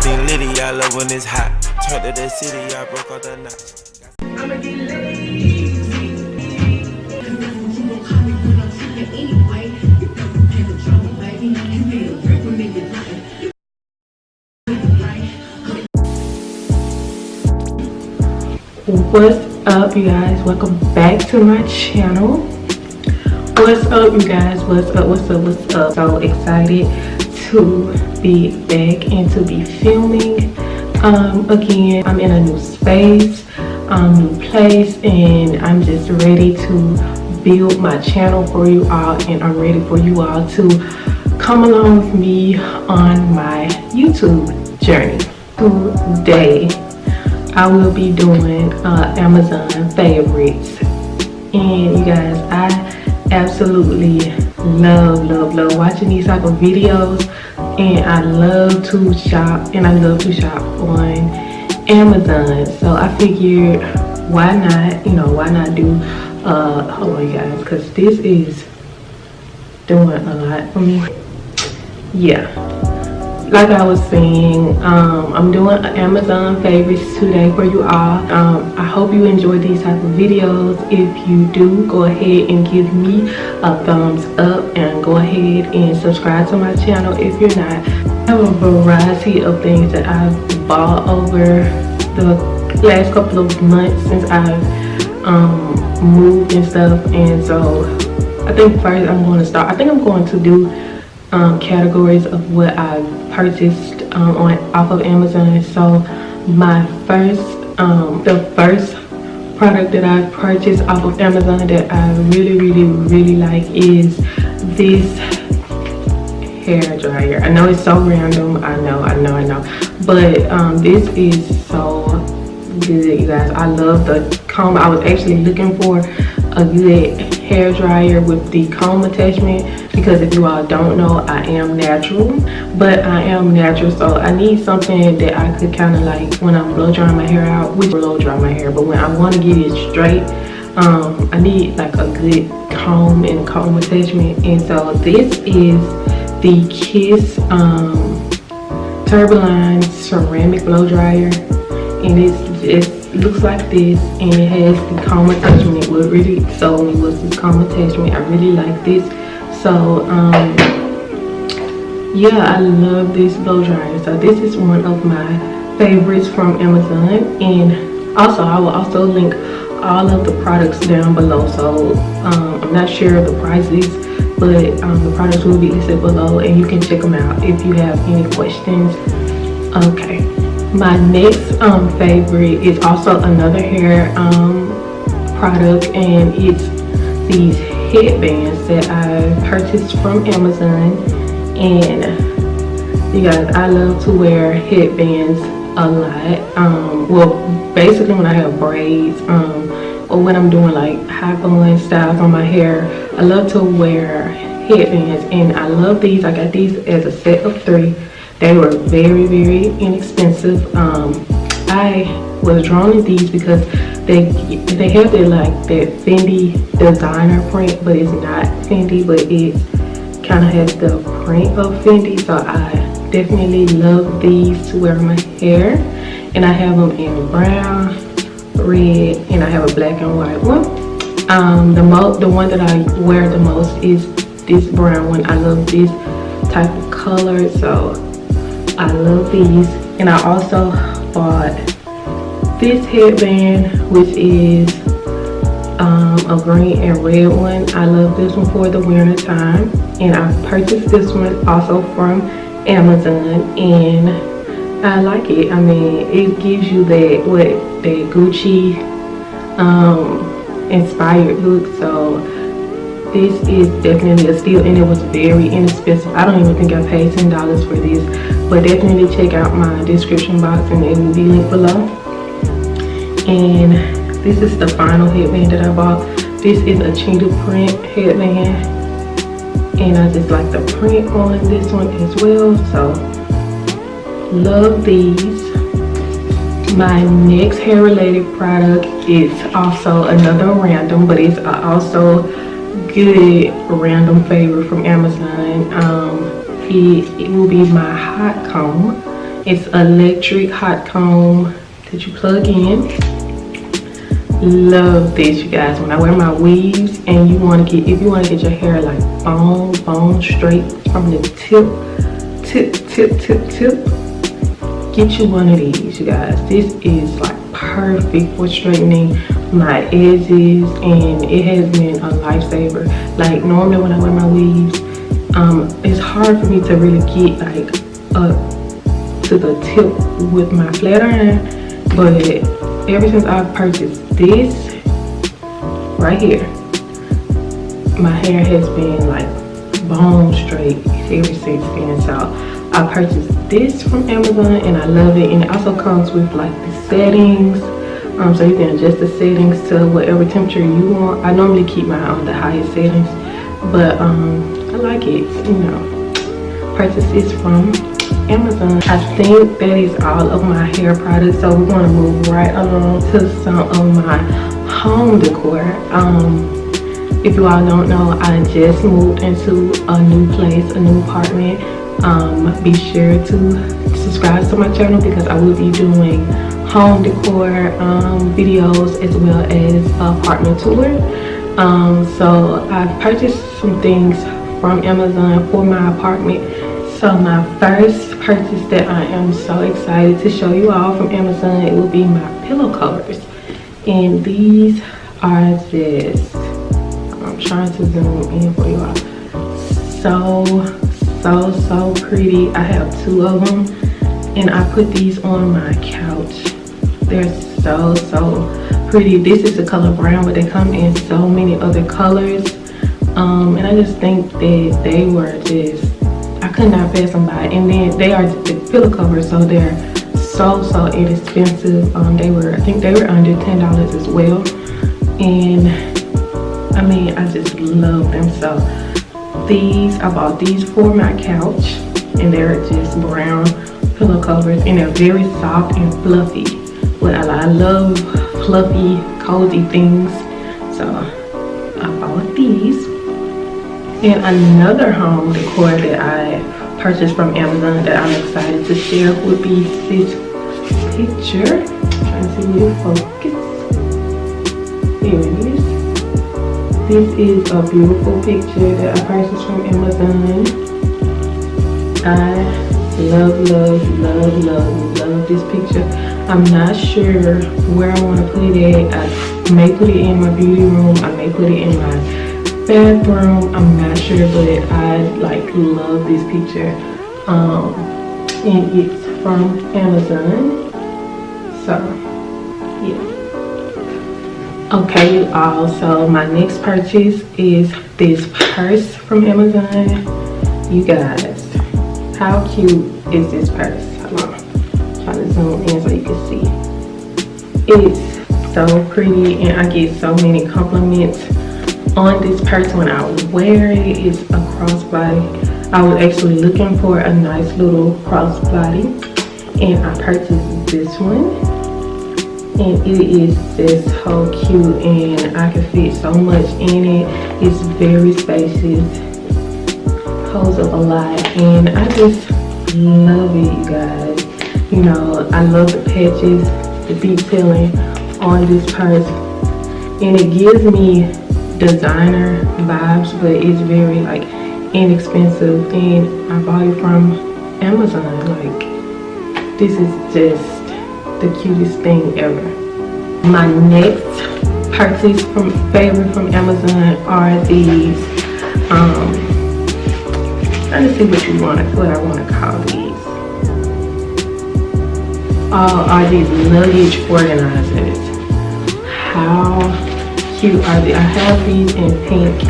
everything litty, I love when it's hot. Turned to the city, I broke all the knots. I'ma get lazy. What's up, you guys? Welcome back to my channel. What's up, you guys? What's up? So excited to be back and to be filming again. I'm in a new space, new place, and I'm just ready to build my channel for you all, and I'm ready for you all to come along with me on my YouTube journey. Today I will be doing Amazon favorites, and you guys, I absolutely love watching these type of videos, and I love to shop on Amazon. So I figured, why not do hold on, you guys, because this is doing a lot for me. Yeah, like I was saying, I'm doing Amazon favorites today for you all. I hope you enjoy these type of videos. If you do, go ahead and give me a thumbs up, and go ahead and subscribe to my channel if you're not. I have a variety of things that I've bought over the last couple of months since I've moved and stuff, and so I think first I'm going to do categories of what I've purchased off of Amazon. So my the first product that I've purchased off of Amazon that I really like is this hair dryer. I know it's so random, I know, but this is so good, you guys. I love the comb. I was actually looking for a good hair dryer with the comb attachment, because if you all don't know, I am natural, so I need something that I could kind of like, when I'm blow drying my hair out, which blow dry my hair, but when I want to get it straight, I need like a good comb and comb attachment. And so this is the Kiss Turboline ceramic blow dryer, and it looks like this, and it has the comb attachment. What really sold me was the comb attachment. I really like this. So yeah, I love this blow dryer. So this is one of my favorites from Amazon, and also I will also link all of the products down below. So I'm not sure of the prices, but the products will be listed below, and you can check them out if you have any questions. Okay, my next favorite is also another hair product, and it's these headbands that I purchased from Amazon. And you guys, I love to wear headbands a lot. Well, basically when I have braids, or when I'm doing like high bun styles on my hair, I love to wear headbands, and I love these. I got these as a set of 3. They were very inexpensive. I was drawn to these because they have that Fendi designer print, but it's not Fendi, but it kind of has the print of Fendi. So I definitely love these to wear on my hair, and I have them in brown, red, and I have a black and white one. The one that I wear the most is this brown one. I love this type of color, so I love these. And I also bought this headband, which is a green and red one. I love this one for the winter time, and I purchased this one also from Amazon, and I like it. I mean, it gives you that Gucci inspired look. So this is definitely a steal, and it was very inexpensive. I don't even think I paid $10 for this, but definitely check out my description box, and it will be linked below. And this is the final headband that I bought. This is a cheetah print headband, and I just like the print on this one as well. So love these. My next hair related product is also another random, but it's also good random favorite from Amazon. It will be my hot comb, It's electric hot comb that you plug in. Love this, you guys. When I wear my weaves and you want to get, if you want to get your hair like bone straight from the tip, get you one of these, you guys. This is like perfect for straightening my edges, and it has been a lifesaver. Like normally when I wear my weaves, it's hard for me to really get like up to the tip with my flat iron, but ever since I've purchased this right here, my hair has been like bone straight ever since then. So I purchased this from Amazon and I love it, and it also comes with like the settings, so you can adjust the settings to whatever temperature you want. I normally keep mine on the highest settings, but I like it, you know. Purchased this from Amazon. I think that is all of my hair products, so we're going to move right along to some of my home decor. If you all don't know, I just moved into a new place, a new apartment. Be sure to subscribe to my channel because I will be doing home decor videos as well as apartment tour. So I've purchased some things from Amazon for my apartment. So my first purchase that I am so excited to show you all from Amazon, it will be my pillow covers, and these are just, I'm trying to zoom in for you all, so pretty. I have 2 of them and I put these on my couch. They're so pretty. This is the color brown, but they come in so many other colors, and I just think that they were just, I could not pass them by. And then they are the pillow covers, so they're so inexpensive. I think they were under $10 as well, and I mean, I just love them. So I bought these for my couch, and they're just brown pillow covers, and they're very soft and fluffy. But I love fluffy, cozy things, so I bought these. And another home decor that I purchased from Amazon that I'm excited to share would be this picture. I'm trying to see you focus. Here it is. This is a beautiful picture that I purchased from Amazon. I love this picture. I'm not sure where I want to put it at. I may put it in my beauty room. I may put it in my bathroom. I'm not sure, but I love this picture. And it's from Amazon. So yeah. Okay, you all, so my next purchase is this purse from Amazon. You guys, how cute is this purse? Hold on, I'm trying to zoom in so you can see. It's so pretty, and I get so many compliments on this purse when I wear it. It's a crossbody. I was actually looking for a nice little crossbody, and I purchased this one. And it is just so cute, and I can fit so much in it. It's very spacious, holds up a lot, and I just love it, you guys. You know, I love the patches, the detailing on this purse, and it gives me designer vibes, but it's very inexpensive, and I bought it from Amazon. This is just the cutest thing ever. My next purchase favorite from Amazon are these trying to see what I want to call these. Are these luggage organizers. How cute are they? I have these in pink,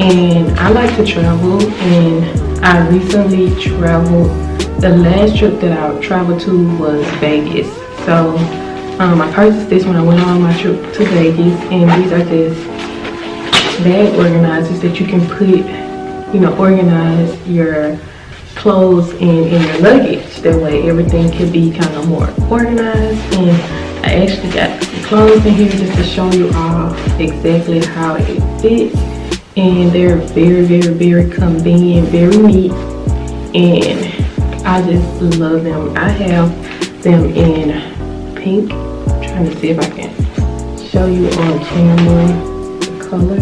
and I like to travel, and I recently traveled. The last trip that I traveled to was Vegas. So I purchased this when I went on my trip to Vegas, and these are just bag organizers that you can put, organize your clothes in your luggage. That way everything can be kind of more organized. And I actually got the clothes in here just to show you all exactly how it fits. And they're very convenient, very neat, and I I just love them. I have them in pink. I'm trying to see if I can show you on camera the color.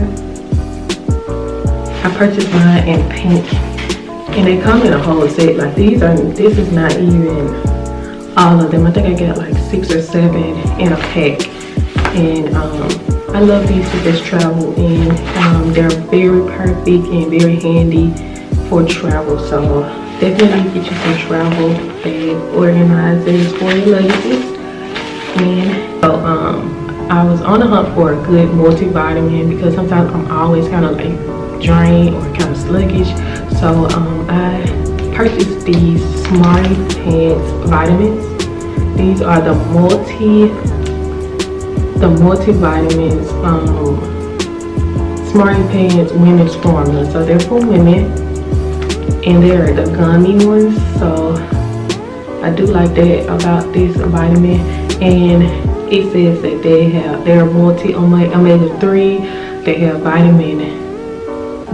I purchased mine in pink, and they come in a whole set. Like this is not even all of them. I think I got like 6 or 7 in a pack, and I love these to just travel in. They're very perfect and very handy for travel, so definitely get you some travel bag organizers for your luggages. And so I was on the hunt for a good multivitamin because sometimes I'm always kind of like drained or kind of sluggish. So I purchased these Smarty Pants vitamins. These are the multivitamins Smarty Pants women's formula. So they're for women, and they're the gummy ones. So I do like that about this vitamin. And it says that they're multi omega-3. They have vitamin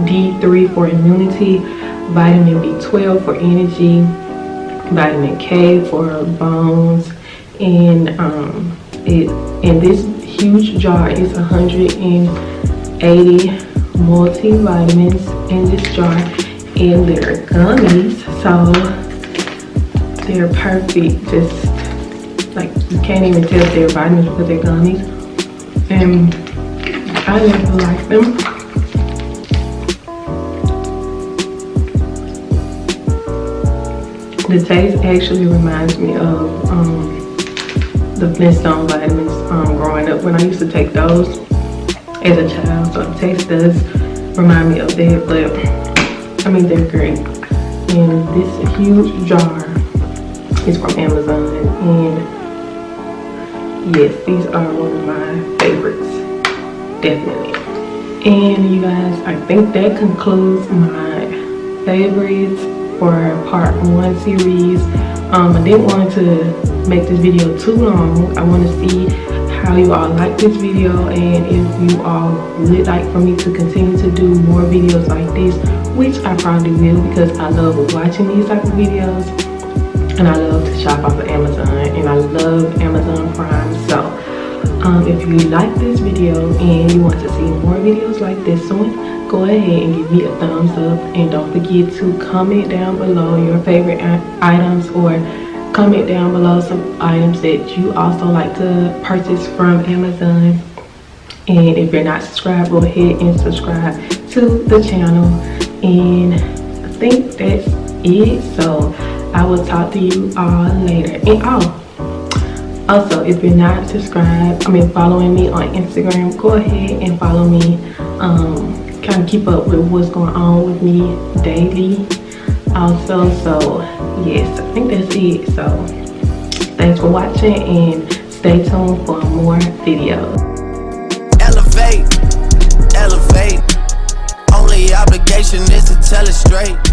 D3 for immunity, vitamin B12 for energy, vitamin K for bones, and in this huge jar is 180 multivitamins in this jar, and they're gummies, so they're perfect. Just like you can't even tell if they're vitamins because they're gummies, and I really like them. The taste actually reminds me of the Flintstone vitamins growing up when I used to take those as a child. So the taste does remind me of that, but I mean, they're great. And this huge jar is from Amazon, and yes, these are one of my favorites, definitely. And you guys, I think that concludes my favorites for part 1 series. I didn't want to make this video too long. I want to see how you all like this video, and if you all would like for me to continue to do more videos like this, which I probably will, because I love watching these type of videos, and I love to shop off of Amazon, and I love Amazon Prime. So if you like this video and you want to see more videos like this one, go ahead and give me a thumbs up, and don't forget to comment down below your favorite items, or comment down below some items that you also like to purchase from Amazon. And if you're not subscribed, go ahead and subscribe to the channel. And I think that's it, so I will talk to you all later. And also, if you're not subscribed, following me on Instagram, go ahead and follow me. Kind of keep up with what's going on with me daily also. So yes, I think that's it. So thanks for watching, and stay tuned for more videos. Elevate, only obligation is to tell it straight.